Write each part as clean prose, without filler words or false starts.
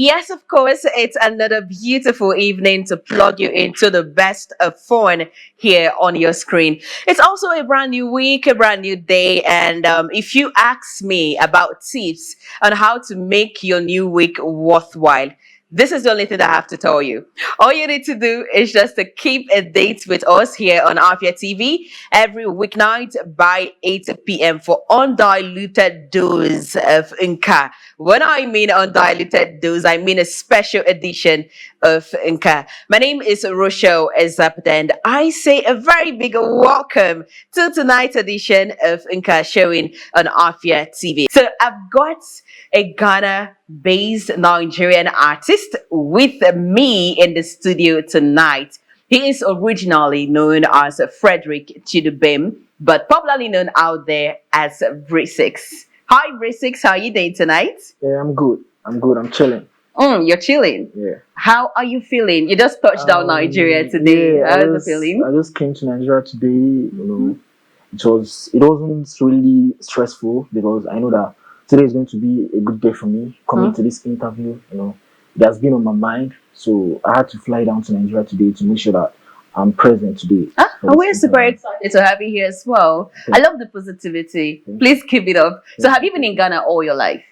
Yes, of course, it's another beautiful evening to plug you into the best of fun here on your screen. It's also a brand new week, a brand new day. And if you ask me about tips on how to make your new week worthwhile, this is the only thing that I have to tell you. All you need to do is just to keep a date with us here on Afia TV every weeknight by 8 p.m. for undiluted dose of Inka. When I mean undiluted dose, I mean a special edition of Inka. My name is Rochelle Ezapta, and I say a very big welcome to tonight's edition of Inka showing on Afia TV. So I've got a Ghana-based Nigerian artist with me in the studio tonight. He is originally known as Frederick Chidubem, but popularly known out there as Brisix. Hi, Brisix. How are you doing tonight? Yeah, I'm good. I'm chilling. You're chilling. Yeah. How are you feeling? You just touched down Nigeria today. Yeah, How is it feeling? I just came to Nigeria today. It wasn't really stressful because I know that today is going to be a good day for me coming to this interview. It has been on my mind, so I had to fly down to Nigeria today to make sure that I'm present today. We're super excited to have you here as well. I love the positivity. Please keep it up. So, have you been in Ghana all your life?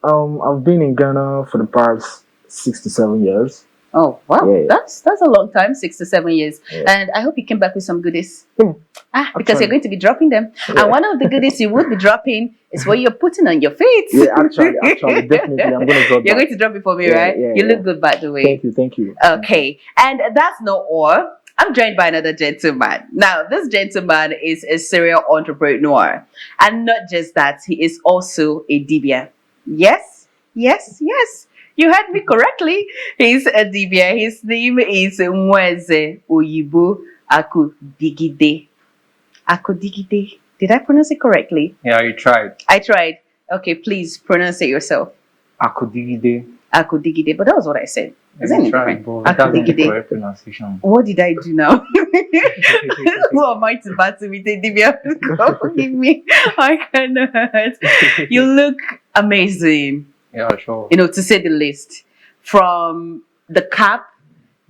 I've been in Ghana for the past 6 to 7 years. Oh wow, Yeah. that's a long time, 6 to 7 years. Yeah. And I hope you came back with some goodies. Yeah. Because you're going to be dropping them. Yeah. And one of the goodies you would be dropping is what you're putting on your feet. Yeah, actually, definitely, I'm going to drop. You're going to drop it for me, Yeah, right? yeah, You look yeah. good, by the way. Thank you. Okay, and that's not all. I'm joined by another gentleman. Now, this gentleman is a serial entrepreneur. And not just that, he is also a Dibia. Yes. You heard me correctly. He's a Dibia. His name is Nwaeze Oyibo Akudigide. Akudigide. Did I pronounce it correctly? Yeah, you tried. I tried. Okay, please pronounce it yourself. Akudigide. Akudigide. But that was what I said. Isn't it different? That's the correct pronunciation. What did I do now? Who am I to battle with a Dibia? God forgive me. I cannot. You look amazing. Yeah, sure. To say the least. From the cap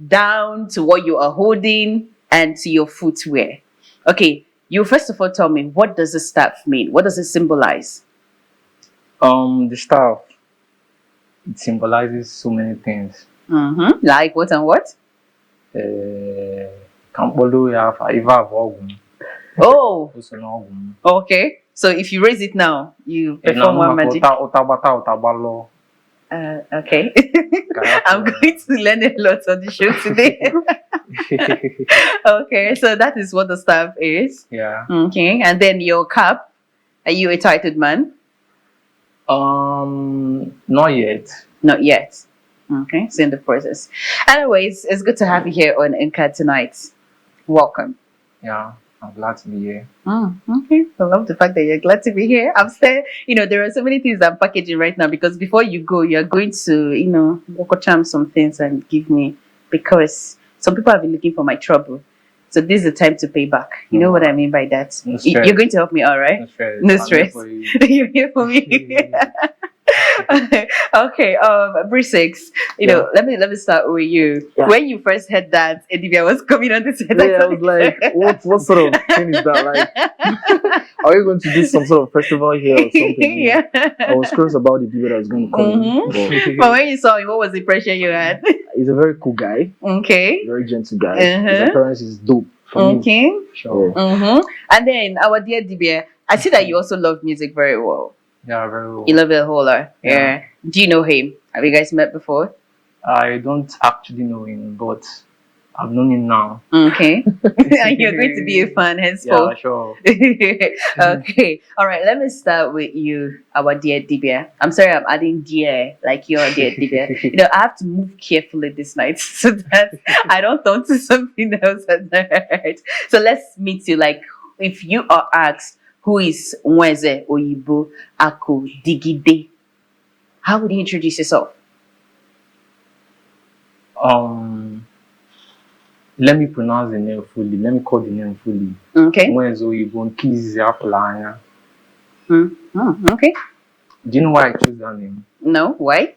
down to what you are holding and to your footwear. Okay, you first of all tell me, what does the staff mean? What does it symbolize? The staff, it symbolizes so many things. Like what and what? Kampolo ya fa iva vogun. Oh, Also no ogun. okay. So if you raise it now, you perform one magic. Otabalo. Okay. I'm going to learn a lot on the show today. Okay, so that is what the staff is. Yeah. Okay, and then your cap. Are you a titled man? Not yet. Not yet. Okay, it's in the process. Anyways, it's good to have you here on Inka tonight. Welcome. Yeah, I'm glad to be here. Okay. I love the fact that you're glad to be here. I'm still, there are so many things I'm packaging right now because before you go, you're going to, walk charm some things and give me, because some people have been looking for my trouble. So this is the time to pay back. You know what I mean by that? No You're going to help me, all right? No No stress. stress. I'm here for you. You're here for me. Okay, Brisix, let me start with you. Yeah. When you first heard that Dibia was coming on this set, Yeah, I was like, what sort of thing is that? Like, are you going to do some sort of festival here or something? Yeah. I was curious about the people that was going to come. But when you saw him, what was the impression you had? He's a very cool guy, Okay. very gentle guy. His appearance is dope for me. Okay. Sure. Yeah. And then our dear Dibia, I see that you also love music very well. Yeah, very well. You love it a whole lot. Yeah. Do you know him? Have you guys met before? I don't actually know him, but I've known him now. Okay. And you're going to be a fan henceforth. Yeah, sure. Okay. All right. Let me start with you, our dear Dibia. I'm sorry, I'm adding dear, like your dear Dibia. I have to move carefully this night so that I don't turn to something else at night. So let's meet you. Like, if you are asked, who is Nwaeze Oyibo Akudigide, how would you introduce yourself? Let me pronounce the name fully. Let me call the name fully. Okay. Nwaeze Oyibo Nkizi Apulanya. Okay. Do you know why I chose that name? No. Why?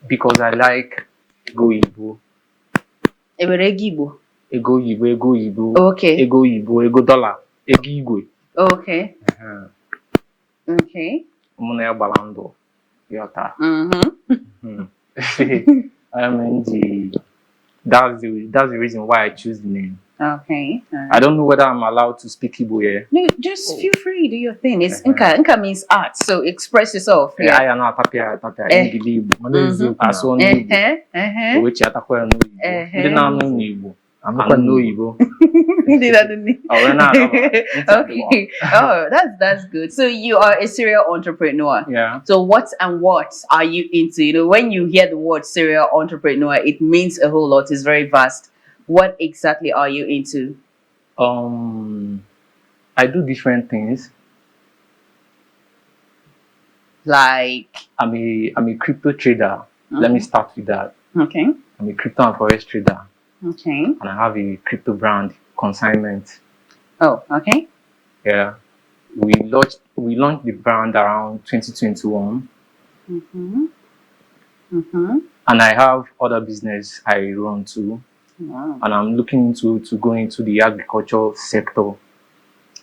Because I like ego Igbo, Ewere Igbo. ego Igbo, Okay. ego dollar, ego Igwe. Okay. Uh-huh. Okay. Mụ na ya gbara ndụ yọta. Mm-hmm. I mean, that's the reason why I choose the name. Okay. I don't know whether I'm allowed to speak Igbo here. No, just feel free, do your thing. It's Nka. Nka means art, so express yourself. Yeah, I know tapia Ngili Igbo. Asụ ọnụ Igbo. Which atakwa ya n'Igbo. Ndị na-anụ n'Igbo. Anụ Igbo. Okay. Oh, that's good. So you are a serial entrepreneur. Yeah. So what are you into? You know, when you hear the word serial entrepreneur, it means a whole lot. It's very vast. What exactly are you into? I do different things. Like I'm a crypto trader. Let me start with that. Okay. I'm a crypto and forex trader. Okay. And I have a crypto brand, Consignment. Oh, okay. Yeah. We launched the brand around 2021. And I have other business I run too. Wow. And I'm looking to go into the agriculture sector.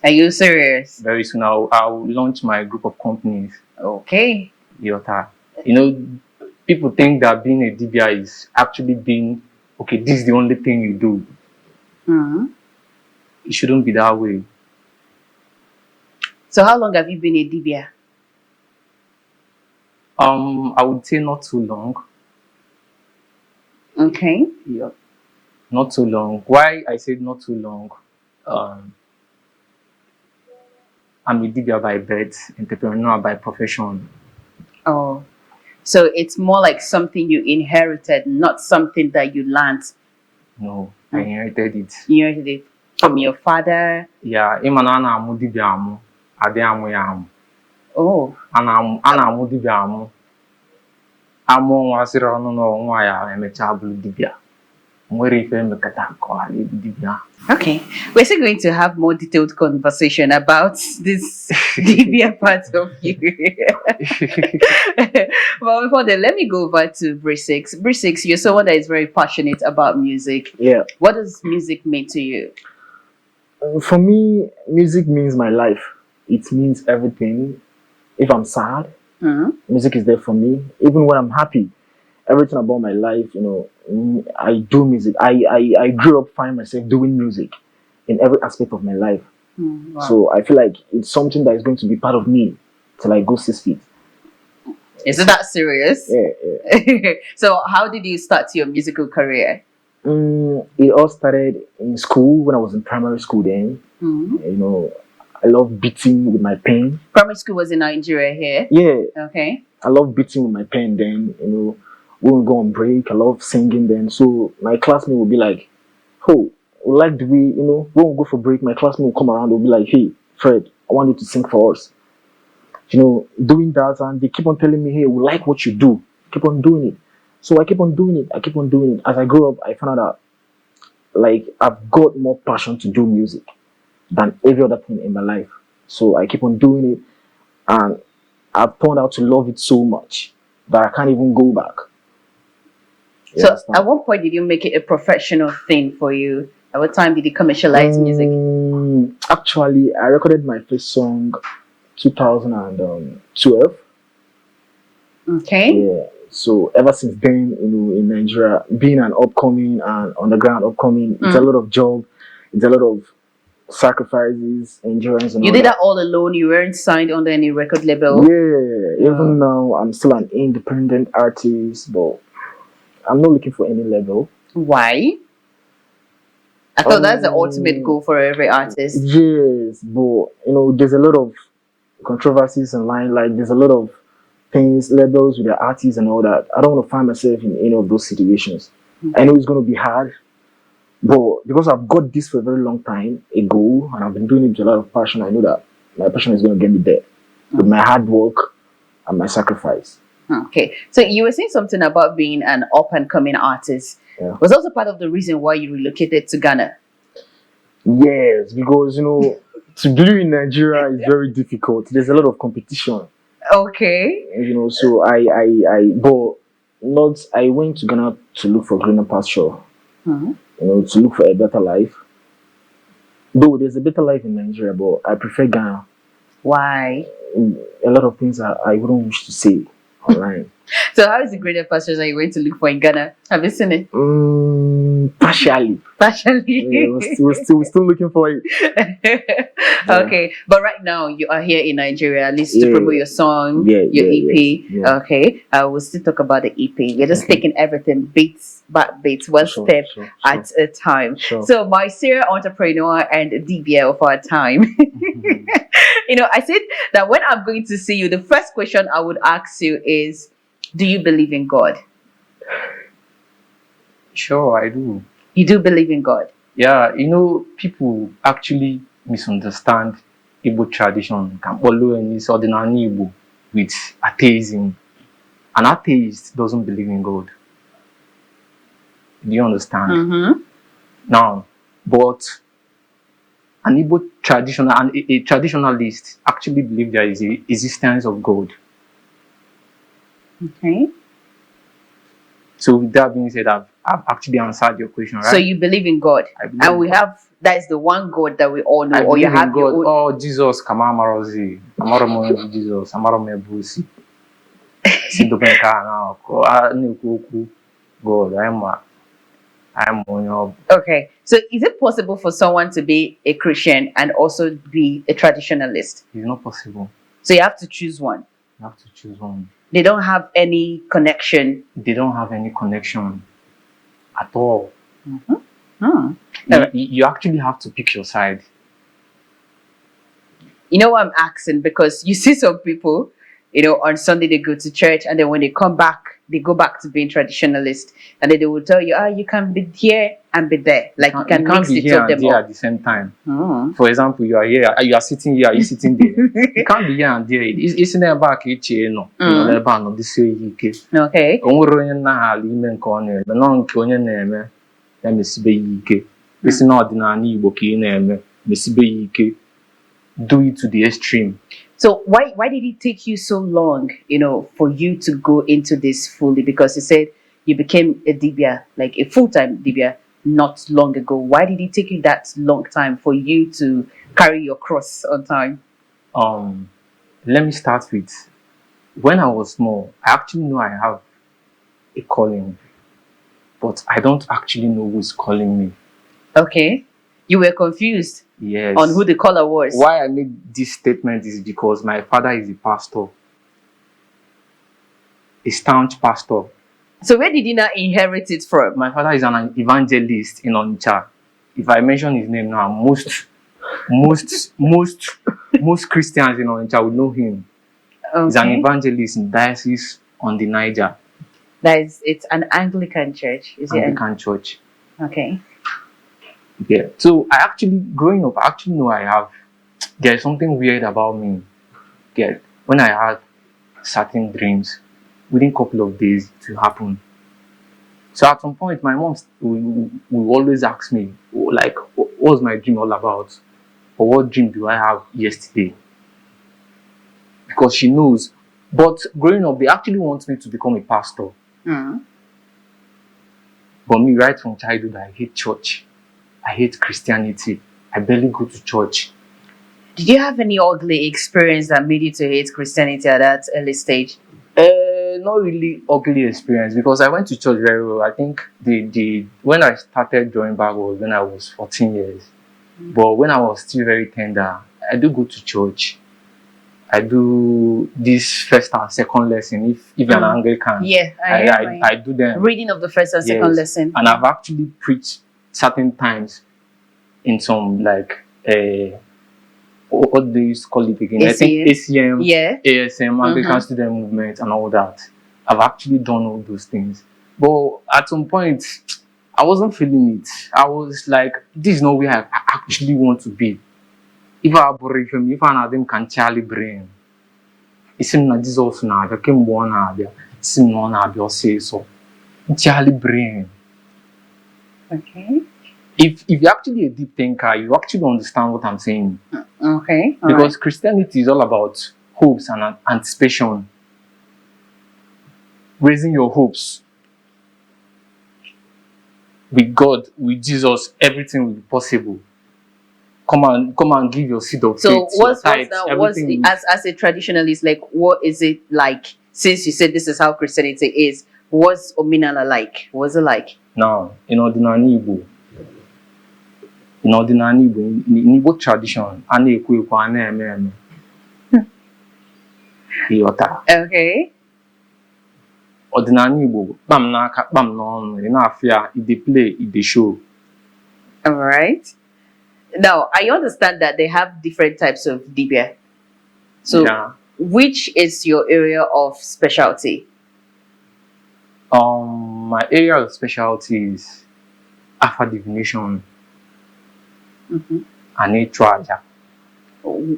Are you serious? Very soon I'll launch my group of companies. Okay. Yota. You know, people think that being a Dibia is actually being, okay, this is the only thing you do. It shouldn't be that way. So how long have you been a Dibia? I would say not too long. Okay. Yeah. Not too long. Why I said not too long? I'm a Dibia by birth, entrepreneur by profession. Oh. So it's more like something you inherited, not something that you learned. No, I inherited it. You inherited it from your father? Yeah, Imana amu Dibia amu, ade amu ya amu. Oh. Ana amu Dibia amu. Amu nwasiri ọnụ na nwa ya emecha bụrụ Dibia. Nwere ife mekata ko Dibia. Okay, we're still going to have more detailed conversation about this Dibia part of you. But before then, let me go over to Brisix. Brisix, you're someone that is very passionate about music. Yeah. What does music mean to you? For me, music means my life. It means everything. If I'm sad, music is there for me. Even when I'm happy, everything about my life, you know, I do music. I grew up finding myself doing music in every aspect of my life. Wow. So I feel like it's something that is going to be part of me till I go 6 feet. Is it that serious? Yeah. So how did you start your musical career? It all started in school when I was in primary school then. You know, I love beating with my pen. Primary school was in Nigeria here? Yeah. Okay. I love beating with my pen then, you know. When we go on break, I love singing then. So my classmate would be like, oh, we like the way, you know, when we go for break, my classmate will come around, they'll be like, hey, Fred, I want you to sing for us. You know, doing that, and they keep on telling me, hey, we like what you do. Keep on doing it. So I keep on doing it. I keep on doing it. As I grow up, I found out that, like, I've got more passion to do music than every other thing in my life. So I keep on doing it, and I've turned out to love it so much that I can't even go back. So at what point did you make it a professional thing for you? At what time did you commercialize music? Actually, I recorded my first song 2012. Okay. Yeah. So ever since then, you know, in Nigeria, being an upcoming and underground upcoming, it's a lot of job, it's a lot of sacrifices, endurance, and you all did that all alone. You weren't signed under any record label. Yeah. Even now, I'm still an independent artist, but I'm not looking for any label. Why? I thought that's the ultimate goal for every artist. Yes, but you know, there's a lot of controversies online. Like, there's a lot of things, labels with the artists and all that. I don't want to find myself in any of those situations. I know it's going to be hard, but because I've got this for a very long time ago and I've been doing it with a lot of passion, I know that my passion is going to get me there with my hard work and my sacrifice. Okay, so you were saying something about being an up-and-coming artist. Yeah. Was also part of the reason why you relocated to Ghana? Yes, because, you know, to do in Nigeria is very difficult. There's a lot of competition. Okay. You know, so but not. I went to Ghana to look for greener pasture. Hmm. To look for a better life. Though there's a better life in Nigeria, but I prefer Ghana. Why? A lot of things I wouldn't wish to say online. So how is the greater pastures that you went to look for in Ghana? Have you seen it? Partially. Partially. Yeah, we're still looking for it. Okay, but right now you are here in Nigeria, at least to Yeah. promote your song, Yeah, your yeah, EP. yes, yeah. Okay, we'll still talk about the EP. We're just taking everything beats by beats, one Sure, step sure, at a time. Sure. So my serial entrepreneur and Dibia of our time. I said that when I'm going to see you, the first question I would ask you is, do you believe in God? Sure, I do. You do believe in God? Yeah, people actually misunderstand Igbo tradition. Can follow any ordinary Igbo with atheism. An atheist doesn't believe in God. Do you understand? Mm-hmm. Now, but an Igbo traditional and a traditionalist actually believe there is a existence of God. Okay. So with that being said, I've actually answered your question, right? So you believe in God, I believe and we in God. have that is the one God that we all know, I or you believe in have God. your own. Oh, Jesus, Kamamarozi, Amaromo Jesus, Amarome Busi. God, I'm on your. Okay, so is it possible for someone to be a Christian and also be a traditionalist? It's not possible. So you have to choose one. You have to choose one. They don't have any connection. They don't have any connection at all. Mm-hmm. Hmm. You actually have to pick your side. You know what I'm asking? Because you see some people, on Sunday they go to church and then when they come back, they go back to being traditionalist, and then they will tell you, you can be here and be there. Like you can can't mix be the two here of and them there up. at the same time. Hmm. For example, you are here, you are sitting here, you sitting there. You can't be here and there. It's in back each no. This way Okay. onwere onye nna ala ime nke ọ na-eme nọ nke onye na-eme ya mesibe ya ike isi na ọdịnala Igbo ka ị na-eme mesibe ya ike, do it to the extreme. So why did it take you so long, for you to go into this fully? Because you said you became a Dibia, like a full-time Dibia, not long ago. Why did it take you that long time for you to carry your cross on time? Let me start with when I was small. I actually know I have a calling, but I don't actually know who's calling me. Okay. You were confused Yes. on who the caller was. Why I made this statement is because my father is a pastor, a staunch pastor. So where did you not inherit it from? My father is an evangelist in Onitsha. If I mention his name now, most Christians in Onitsha would know him. Okay. He's an evangelist in diocese on the Niger. It's an Anglican church, is it? Anglican church. Okay. Yeah. So I actually, growing up, I actually know there's something weird about me. Yeah. When I had certain dreams, within a couple of days it will happen. So at some point, my mom will always ask me, like, what was my dream all about? Or what dream do I have yesterday? Because she knows. But growing up, they actually want me to become a pastor. Mm. But me, right from childhood, I hate church. I hate Christianity. I barely go to church. Did you have any ugly experience that made you to hate Christianity at that early stage? Not really ugly experience, because I went to church very well. I think when I started joining back was when I was 14 years. But when I was still very tender, I do go to church. I do this first and second lesson. If you're an Anglican, yeah, I do them. Reading of the first and second lesson. And I've actually preached certain times in some what they used to call it again? ACM. I think ACM, yeah. ASM, Anglican Student Movement, and all that. I've actually done all those things. But at some point, I wasn't feeling it. I was like, this is not where I actually want to be. If I believe him, if I them can Charlie brain, it's him na Jesus na I came one idea. It's him na be say so. Charlie brain. Okay. If you're actually a deep thinker, you actually understand what I'm saying. Okay. Because Christianity is all about hopes and anticipation. raising your hopes with God, with Jesus, everything will be possible. Come and give your seed of So faith, your what's tithes, that? everything. As a traditionalist, like what is it like? Since you said this is how Christianity is, what's Ominala like? What's it like? Now, in ordinary Igbo, in Igbo tradition, a na-ekwu ekwu, a na-eme eme. Ịghọtara? Okay. Ọdịnala Igbo, kpam n'aka, kpam n'ọnụ, ị na-afụ ya, ị dey play, ị dey show. All right. Now I understand that they have different types of Dibia. So Yeah. which is your area of specialty? My area of specialty is Alpha divination Mhm. and ịchụ aja.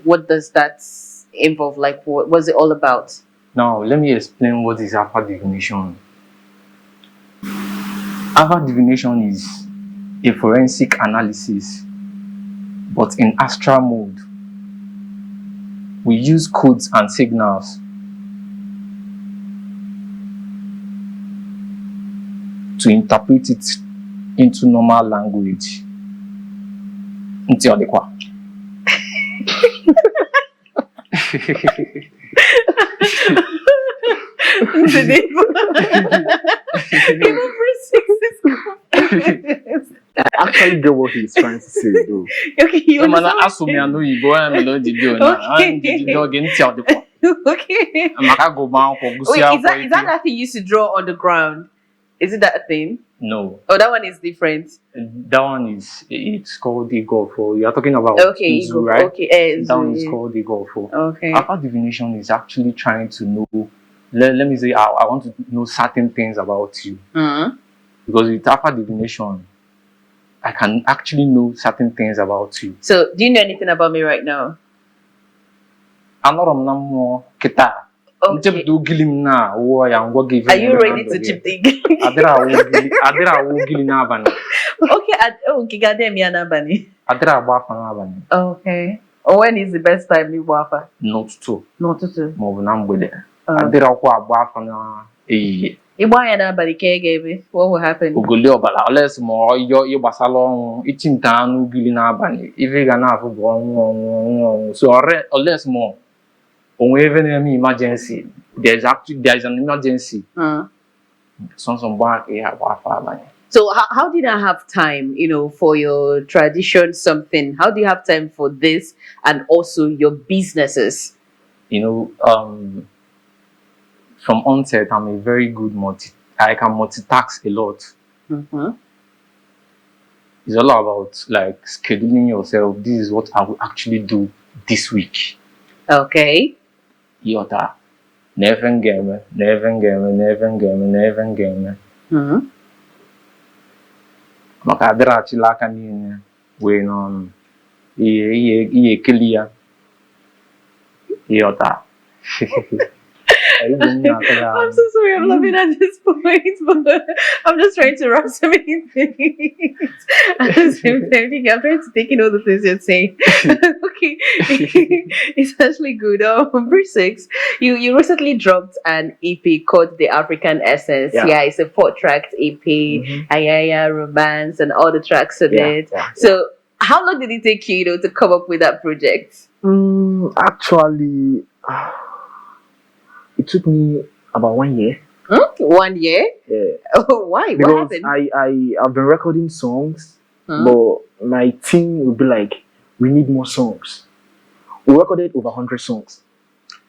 What does that involve? Like, what's it all about? Now, let me explain what is Alpha divination. Alpha divination is a forensic analysis, but in astral mode. We use codes and signals to interpret it into normal language. Nti odekwa. I actually get what he's trying to say, though. Okay, you Mana understand? asumi anu Igbo na melo Dibia na. Okay. Dibia oge nti odekwa. Okay. Amaka go ba ko Wait, gusi is that thing you used to draw on the ground? Is it that thing? No. Oh, that one is different. That one is, it's called the Igbo. You are talking about Okay, Izu, Igbo, right? okay, That one is Igbo. called the Igbo. Okay. Alpha divination is actually trying to know. Let me say, I want to know certain things about you, Mhm. because with Alpha divination, I can actually know certain things about you. So, do you know anything about me right now? Anorom na mo kita. Okay. Njep do gilim na wo ya ngwa give. Are you ready to chip the Adira wo gili na abani. Okay, okay, goddamn, Yana Bunny. Adira agba afa na abani. Okay. When is the best time you wafa? Not to. Not to. Ma ọ bụ na mgbede. Adịrị ọkwa agba afọ na ehihie. Igbo anya n'abalị ka ị ga-eme, what will happen? Ogoli ọbara, oles ma ọyọ ịgbasala ọnwụ, ichi nta anụ gili n'abalị, ife ga na-afụ bụ ọnwụ. So oles ma onwe ebe na-eme emergency, there is an emergency. Sọnsọ mgbe aka ihe agba afọ abalị. So how did I have time, for your tradition something? How do you have time for this and also your businesses? From onset, I'm a very good I can multitask a lot. Mm-hmm. It's all about like scheduling yourself. This is what I will actually do this week. Okay. Yota. Never game. Mm-hmm. Maka adịrị achịla aka niile wee n'ọnụ. Ihe ekele ya. Yota. I'm so sorry, I'm laughing at this point, but I'm just trying to wrap so many things. At the same time, I'm trying to take in all the things you're saying. Okay, it's actually good. Verse 6, you recently dropped an EP called The African Essence. Yeah, it's a 4-track EP, Ayaya, Romance, and all the tracks on it. Yeah. So, how long did it take you, to come up with that project? Actually, it took me about 1 year. 1 year? Yeah. Oh, why? Because what happened? I've been recording songs, but my team would be like, we need more songs. We recorded over 100 songs.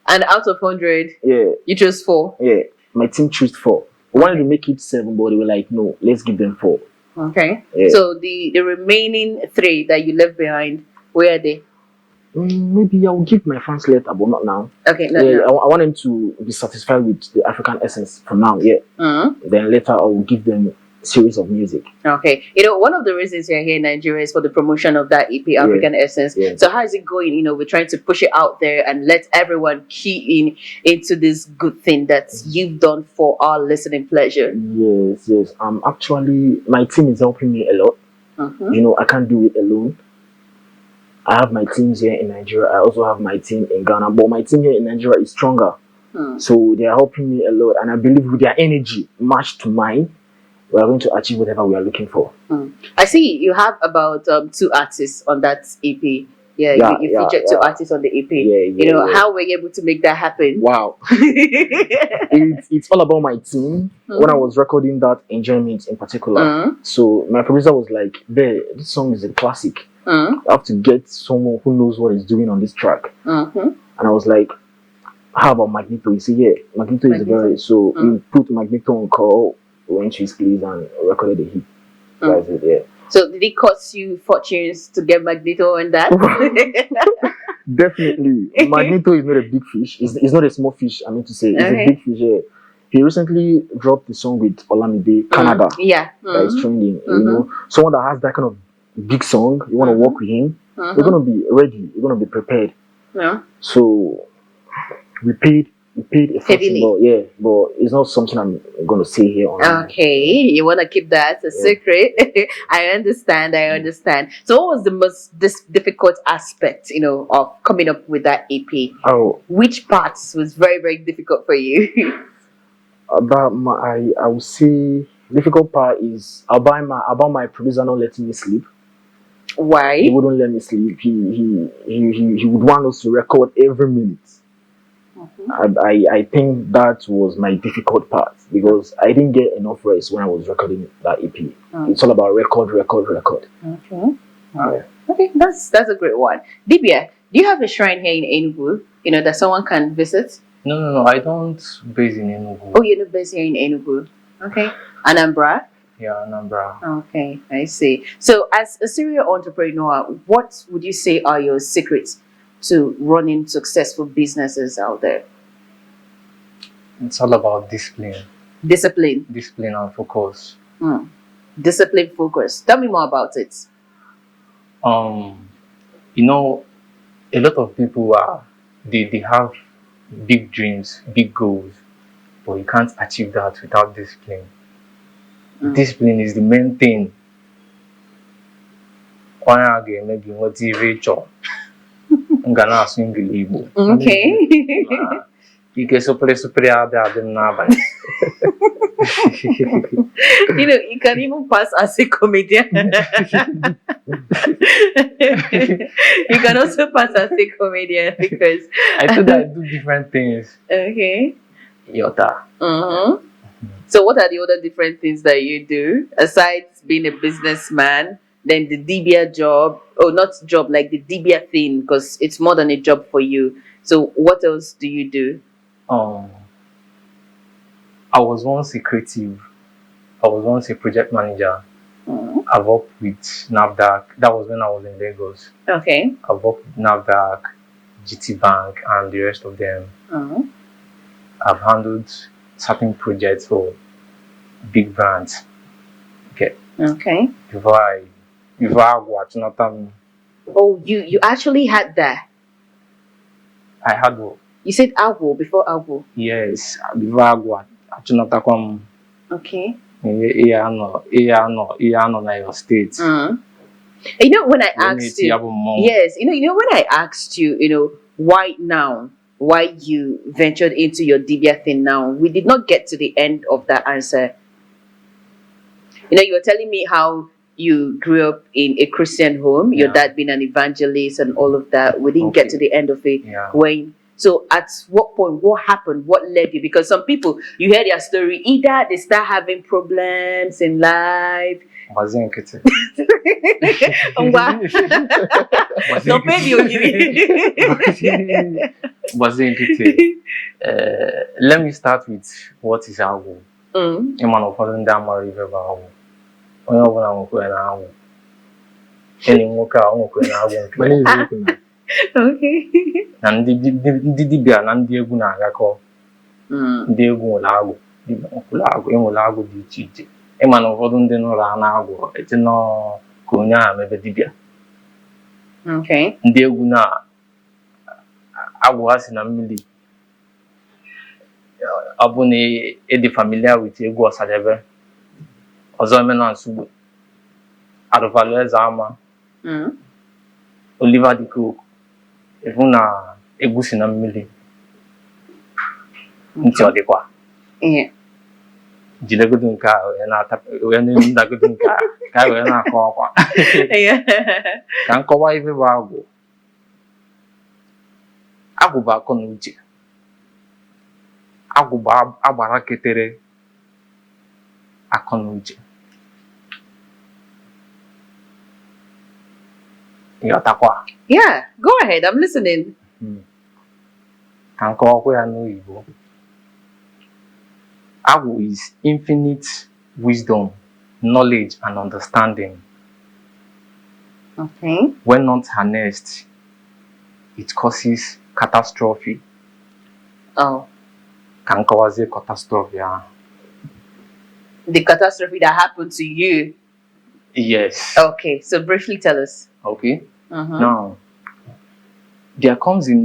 And out of 100, yeah, you chose 4? Yeah, my team chose 4. We wanted to make it 7, but they were like, no, let's give them 4. Okay. Yeah. So the remaining 3 that you left behind, where are they? Maybe I will give my fans later, but not now. Okay, no. I want them to be satisfied with the African Essence for now, yeah. Then later I will give them a series of music. Okay. One of the reasons you're here in Nigeria is for the promotion of that EP, African Essence. Yeah. So how is it going? We're trying to push it out there and let everyone key into this good thing that you've done for our listening pleasure. Yes. Actually, my team is helping me a lot. I can't do it alone. I have my teams here in Nigeria. I also have my team in Ghana. But my team here in Nigeria is stronger. So they are helping me a lot, and I believe with their energy matched to mine, we are going to achieve whatever we are looking for. I see you have about 2 artists on that EP. Yeah, Yeah, you yeah, featured yeah. 2 artists on the EP. Yeah. How were you able to make that happen? Wow. It's all about my team. When I was recording that Enjoyment in particular, so my producer was like, "Babe, this song is a classic. I have to get someone who knows what he's doing on this track." And I was like, "How about Magneto?" He said, "Yeah, Magneto is very." So we put Magneto on call, went to his place and recorded the hit. That's it. Yeah. So did it cost you fortunes to get Magneto on that? Definitely. Magneto is not a big fish. It's not a small fish, I mean to say. It's a big fish. Yeah. He recently dropped the song with Olamide, Canada. Yeah. That is trending. You know, someone that has that kind of big song, you want to work with him, you're going to be ready. You're going to be prepared. Yeah. So we paid a fortune, but it's not something I'm going to say here on. Okay, you want to keep that a secret. I understand. So what was the most difficult aspect, of coming up with that EP? Oh, which parts was very, very difficult for you? I would say difficult part is about my producer not letting me sleep. Why? He wouldn't let me sleep. He would want us to record every minute. I think that was my difficult part because I didn't get enough rest when I was recording that EP. It's all about record. Okay. Okay, that's a great one. Dibia, do you have a shrine here in Enugu? That someone can visit? No, I don't base in Enugu. Oh, you're not based here in Enugu. Okay. Anambra? Yeah, Anambra. Okay, I see. So as a serial entrepreneur, what would you say are your secrets to running successful businesses out there? It's all about discipline. Discipline And focus. Discipline, focus. Tell me more about it. A lot of people they have big dreams, big goals, but you can't achieve that without discipline. Discipline is the main thing. Maybe what Rachel. I'm gonna sing Igbo. Okay. You get so super out there now. You can even pass as a comedian. You can also pass as a comedian because I thought that I do different things. Okay. Yota. So what are the other different things that you do aside being a businessman? Then the Dibia job, not job, like the Dibia thing, because it's more than a job for you. So what else do you do? I was once a creative. I was once a project manager. I worked with NAFDAC. That was when I was in Lagos. Okay. I worked with NAFDAC, GT Bank, and the rest of them. I've handled certain projects for big brands. Okay. Before I watched nothing. Oh, you actually had that. I had what? You said Agwo before Agwo. Yes, before I watched nothing. Okay. Yeah, no, na your state. When I asked you, yes, when I asked you, why now, why you ventured into your Dibia thing now, we did not get to the end of that answer. You were telling me how you grew up in a Christian home, your dad being an evangelist and all of that. We didn't get to the end of it. So at what point, what happened? What led you? Because some people, you hear their story, either they start having problems in life. Let me start with what is our goal. Onye ọbụla nwekwe na agwụ. Enyi nwoke a nwekwe na agwụ nke na ndị dibịa na ndị egwu na-agakọ. Ndị egwu nwere agwụ, dibịa nwere agwụ dị iche iche. Ịma na ụfọdụ ndị nụrụ a na-agwụ eti nọ ka onye a mebe dibịa. Ndị egwu na agwụ ha si na mmiri. Ọ bụ na ịdị familiar with egwu Ọsadebe. Ọzọ emena Nsugbe, Arụvalụ Ama, Oliver de Cook, efu na egwu si na mmiri. ntị ọ dịkwa Yeah. jidegodo nke a wee na-edagodo nke a ka anyị wee na-akọwakwa Yeah. ka nkọwa ife bụ agwụ. Agwụ bụ akọ na uche. Agwụ bụ agbara ketere akọ na uche. Ịghọtakwa? Yeah. Go ahead. I'm listening. Ka nkọwakwa ya n'oyibo. Agwụ is infinite wisdom, knowledge, and understanding. Okay. When not harnessed, it causes catastrophe. Oh. Ka nkọwazie catastrophe ahụ. The catastrophe that happened to you. Yes. Okay. So briefly tell us. Okay. Uh-huh. Now, there comes in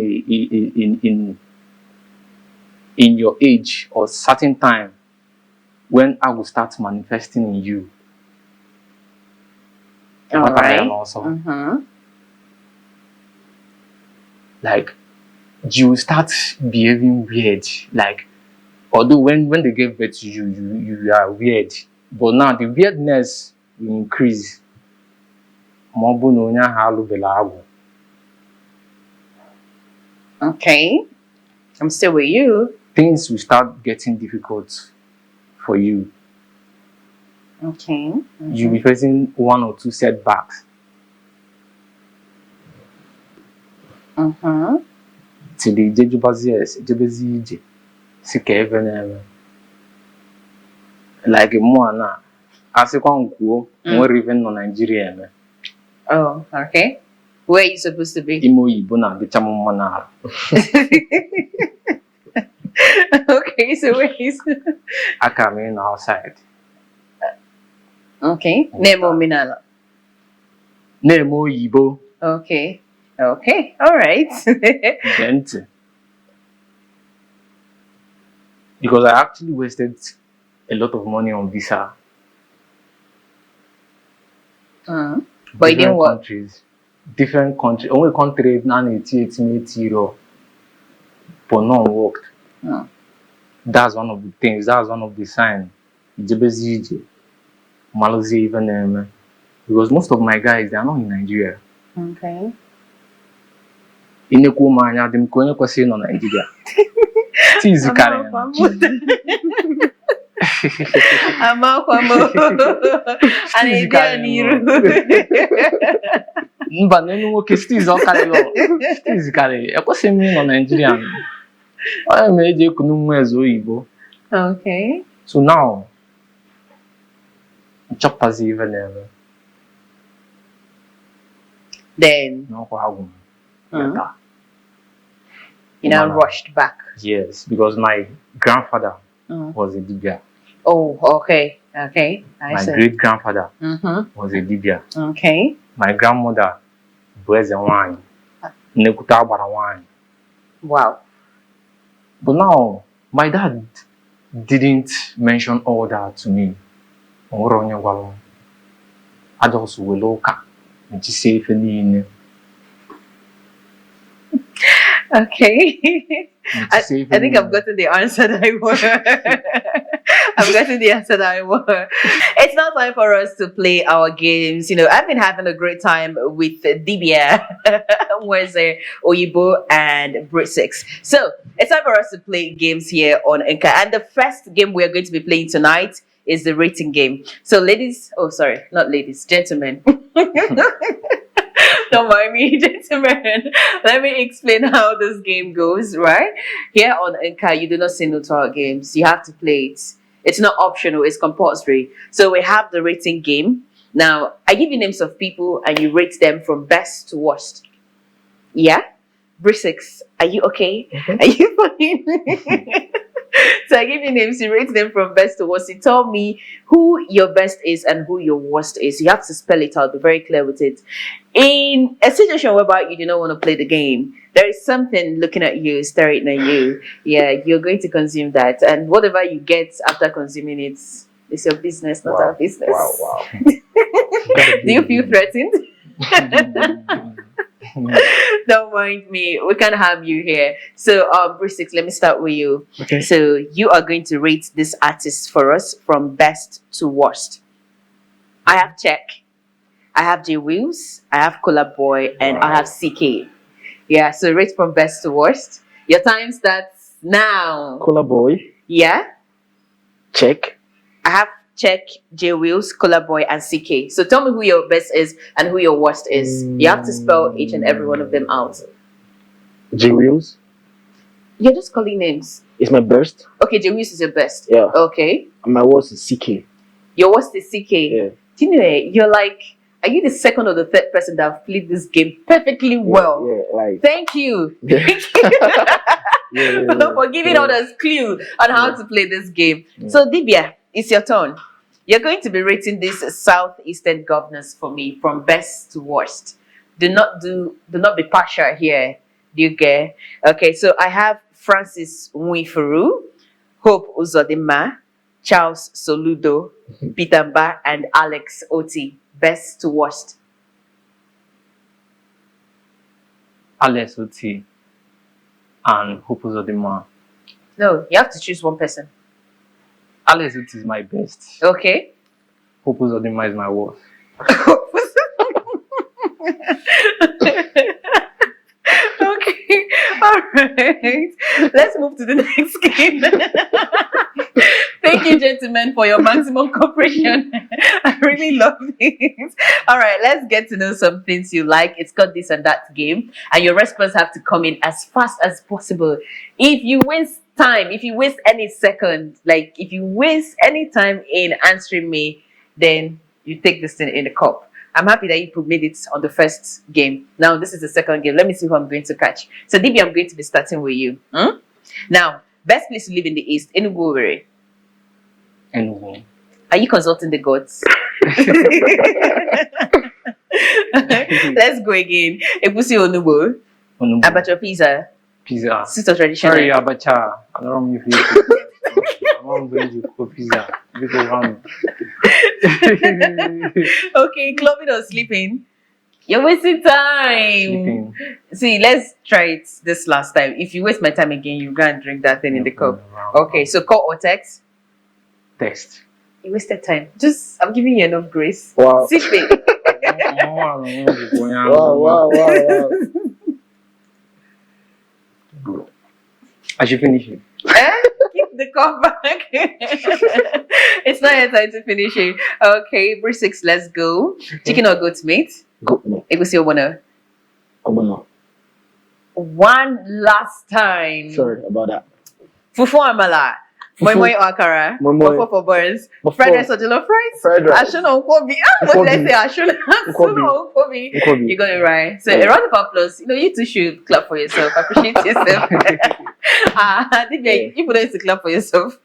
your age or certain time when I will start manifesting in you. All What I right. am also. Uh-huh. Like, you will start behaving weird. Like, although when they gave birth to you, you are weird. But now the weirdness will increase. Okay. I'm still with you. Things will start getting difficult for you. Okay. You'll be facing 1 or 2 setbacks. Uh-huh. Till the Jebezi Sike even like a moana. As a conquo, more even on Nigeria. Oh, okay. Where are you supposed to be? Imo Ibona, the Chamomana. Okay, so where is I come in outside. Okay. Nemo Minala. Nemo Ibo. Okay. Okay. All right. Gent. Because I actually wasted a lot of money on visa. But it didn't work. Different countries. Only country now it's euro. But none worked. That's one of the things. That's one of the signs. Malaysia even because most of my guys they are not in Nigeria. Okay. Inekwu manya dem ko onye kwesịrị nọ Nigeria. Tizi kare. Amakwamo. Anebia niru. Mba nenu nwoke stiz ọ karịrị stiz karịrị ekwesịghị m nọ Nigeria. Onye ma eji ekunu Nwaeze oyibo. Okay. So now chapters even Then no agwụ. you now rushed back. Yes, because my grandfather was a Dibia. Oh, okay. Okay. My great grandfather was a Dibia. Okay. My grandmother was a wine. Nekuta bara wine. Wow. But now my dad didn't mention all that to me. Adults will look and just say Okay. I think I've gotten the answer that I want. I've gotten the answer that I want. It's now time for us to play our games. You know, I've been having a great time with Dibia, Nwaeze, Oyibo, and Brit 6. So it's time for us to play games here on Enka. And the first game we're going to be playing tonight is the rating game. So ladies, oh sorry, not ladies, gentlemen. Don't mind me, gentlemen. Let me explain how this game goes, right? Here on Enka, you do not say no to our games. You have to play it. It's not optional, it's compulsory. So we have the rating game. Now, I give you names of people and you rate them from best to worst. Yeah? Brisix, are you okay? Are you fine? So I give you names, you rate them from best to worst. You tell me who your best is and who your worst is. You have to spell it out, be very clear with it. In a situation whereby you do not want to play the game, there is something looking at you, staring at you. Yeah, you're going to consume that. And whatever you get after consuming it, it's your business, not our business. Wow. Do you feel threatened? Don't mind me. We can have you here. So, Bruce, let me start with you. Okay. So, you are going to rate this artist for us from best to worst. I have Check, I have J Wills, I have Cola Boy, and I have CK. Yeah, so rate from best to worst. Your time starts now. Cola Boy, Yeah, check. I have Check, J Wills, Cola Boy, and CK. So tell me who your best is and who your worst is. You have to spell each and every one of them out. J Wheels You're just calling names. is my best. Okay, J Wills is your best. Yeah. Okay. And my worst is CK. Your worst is CK. Yeah. Do you know, you're like, are you the second or the third person that have played this game perfectly well? Yeah, like. Thank you. Yeah. For giving others clue on how to play this game. So Dibia, it's your turn. You're going to be rating these southeastern governors for me from best to worst. Do not be partial here. Do you get? Okay, so I have Francis Nwifuru, Hope Uzodinma, Charles Soludo, Peter Mba, and Alex Oti. Best to worst. Alex Oti and Hope Uzodinma. No, you have to choose one person. Alex Oti is my best. Okay. Hope Uzodinma is my worst. Okay. All right. Let's move to the next game. Thank you, gentlemen, for your maximum cooperation. I really love it. All right, let's get to know some things you like. It's got this and that game, and your response have to come in as fast as possible. If you waste time, if you waste any second, like if you waste any time in answering me, then you take this thing in the cup. I'm happy that you made it on the first game. Now, this is the second game. Let me see who I'm going to catch. So, Dibi, I'm going to be starting with you. Now, best place to live in the East, Enugu Owerri. Enugu. Are you consulting the gods? Let's go again. Egusi Onugbo. Abacha pizza. Pizza. Sister traditional. Sorry, Abacha. I don't know if you I'm going to cook pizza. Okay, clubbing or sleeping? You're wasting time. Sleeping. See, let's try it this last time. If you waste my time again, you go and drink that thing in the cup. Okay, so call or text? Text. You wasted time. I'm giving you enough grace. Wow. Sleeping. Wow. I should finish it. Keep the cup back. It's not your time to finish it. Okay, verse 6, let's go. Chicken or goat meat? Goat meat. Egusi Obono. Obono. One last time. Sorry about that. Fufu amala. Moi moi or akara. Moi moi. Fufu for burns. Fufu. Fried rice or jollof rice. Fried rice. Ashuna ukwobi. What did I say? Ashuna ukwobi. Nkwobi. You got it right. So a round of applause. You two should clap for yourself. Appreciate yourself. You put to clap for yourself.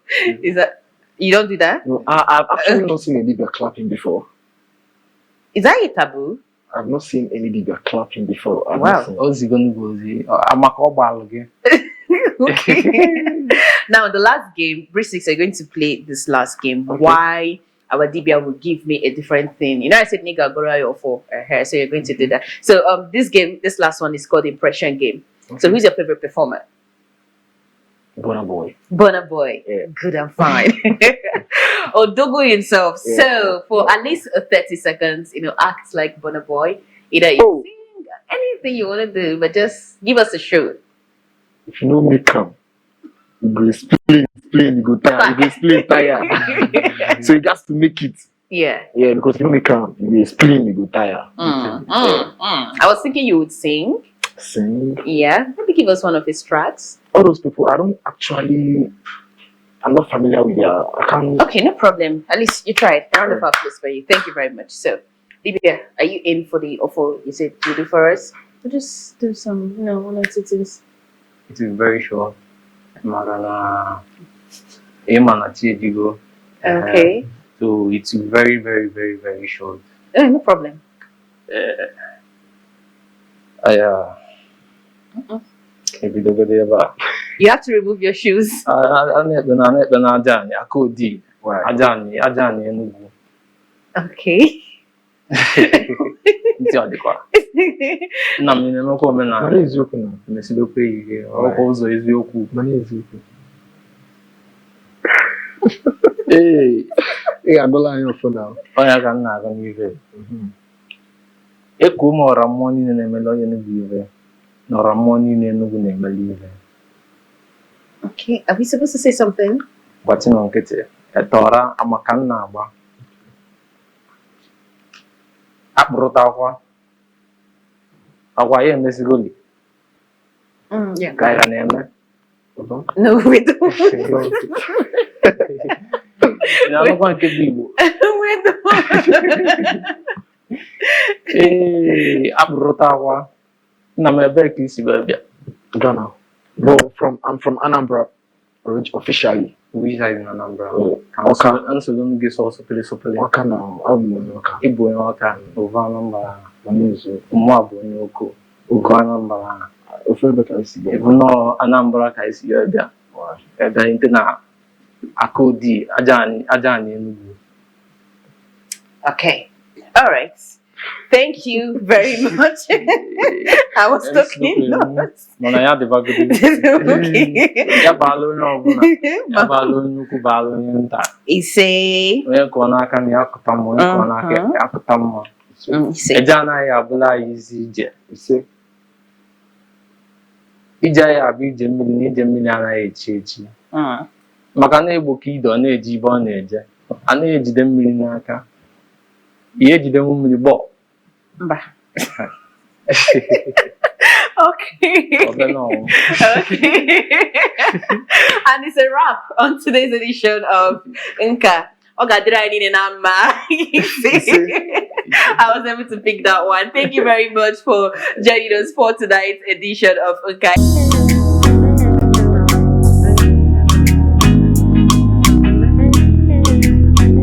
Is that you don't do that? No, I've actually not seen any Dibia clapping before. Is that a taboo? I've not seen any Dibia clapping before. Wow. What's he going to do? I'm a cobble again. Okay. Now the last game, Bridge 6 are going to play this last game. Okay. Why our Dibia will give me a different thing. You know, I said nigga gora your for her, so you're going to do that. So this last one is called impression game. Okay. So who's your favorite performer? Burna Boy. Burna Boy. Yeah. Good and fine. Odogo himself. Yeah. So for at least 30 seconds, act like Burna Boy. Either you sing anything you want to do, but just give us a show. If you know me come, you go explain, you go tire, you go explain tire. So you got to make it. Yeah. Yeah, because if you know me come, you go explain, you go tire. I was thinking you would sing. Sing. Yeah. Maybe give us one of his tracks. All those people, I'm not familiar with their, I can't. Okay, no problem. At least you tried. A round of applause for you. Thank you very much. So, Dibia, are you in for the offer you said you do for us? We'll just do some, one or two things. It is very short. Okay. So it's very, very, very, very short. No problem. You have to remove your shoes. Okay. Nti odikwa. Na m na-emekwa omenala. Mana eziokwu na. Mesidokwa ihe. Ọkwa ụzọ eziokwu. Mana eziokwu. Ee, ị ga-agụla anyị ọfọ na. Ọ ya ka m na-aga n'ife. Eku ụmụ ọra mmụọ niile na-emele onye Enugu ife. Na ọra mmụọ niile Enugu na-emele ife. Okay, are we supposed to say something? Gbachi na nkịtị. Etọra amaka m na-agba. Akpụrụta akwa ya emesigoli. Yeah. Ka ya na-eme. No, we don't. Na-anụkwa nke bụ Igbo. We don't. Akpụrụta akwa. Nna m ebee ka isi wee bịa? Ghana. No, I'm from Anambra, officially. We are in Anambra. Oka. Answer gị sọsọ pele. Oka na abụ Oka. Ịbụ onye Ọka, Ova Anambra. Mana eziokwu. Mụ abụ onye Oko. Oko Anambra. Ofe ebe ka isi bịa. Ịbụ nọ Anambra ka isi ya bịa. Ebe ndị na Akodi, aja anyị Enugu. Okay. All right. Thank you very much. I was talking notes. Mana ya dịbagodo. Okay. Ya baala onye ọbụla. Ya baala onye ukwu baala onye nta. Ise. Onye kụọ n'aka na ya akụta mma, onye kụọ n'aka ya akụta mma. Ise. Eje anaghị abụla anyị izi ije. Ise. Ije anyị abụ ije mmiri na ije mmiri anaghị echi. Maka na Igbo ka ide ọ na-eji ibe ọ na-eje. A na-ejide mmiri n'aka. Ihe ejidenwu mmiri gbọọ. Mba. Okay. Okay. And it's a wrap on today's edition of Nka. I was able to pick that one. Thank you very much for joining us for tonight's edition of Nka.